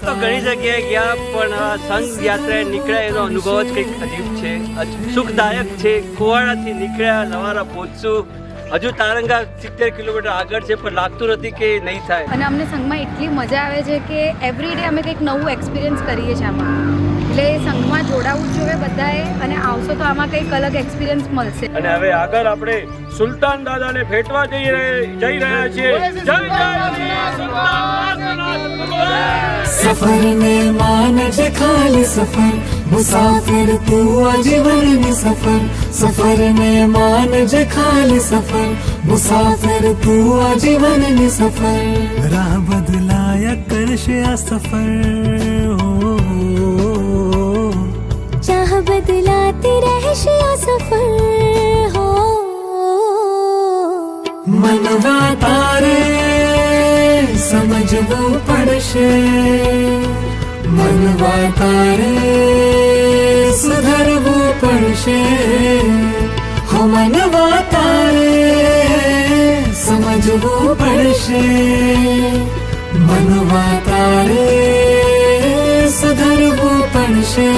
તો ઘણી જગ્યાએ ગયા, પણ સંઘ યાત્રાએ નીકળ્યા એનો અનુભવ જ કંઈક અજીબ છે, સુખદાયક છે. કુવાડાથી નીકળ્યા, લવારા પહોંચશું. હજુ તારંગા 70 કિલોમીટર આગળ છે, પણ લાગતું નથી કે નહીં થાય. અને અમને સંઘમાં એટલી મજા આવે છે કે એવરી ડે અમે કંઈક નવું એક્સપિરિયન્સ કરીએ છીએ આમાં. એટલે સંઘમાં જોડાવું જોઈએ બધાએ, અને આવશો તો આમાં કંઈક અલગ એક્સપિરિયન્સ મળશે. અને હવે આગળ આપણે સુલતાન દાદાને ભેટવા જઈ રહ્યા છીએ. જય જય सफर में मान जे खाली सफर, मुसाफिर तू आजीवन में सफर. सफर में मान जे खाली सफर, मुसाफिर तू आजीवन में सफर. राह बदलाया करशे आ सफर, चाह बदलाती रहशे आ सफर हो. मनवा तारे समझવું પડશે, મનવા તારે સુધરવું પડશે. હો મનવા તારે સમજવું પડશે, મનવા તારે સુધરવું પડશે.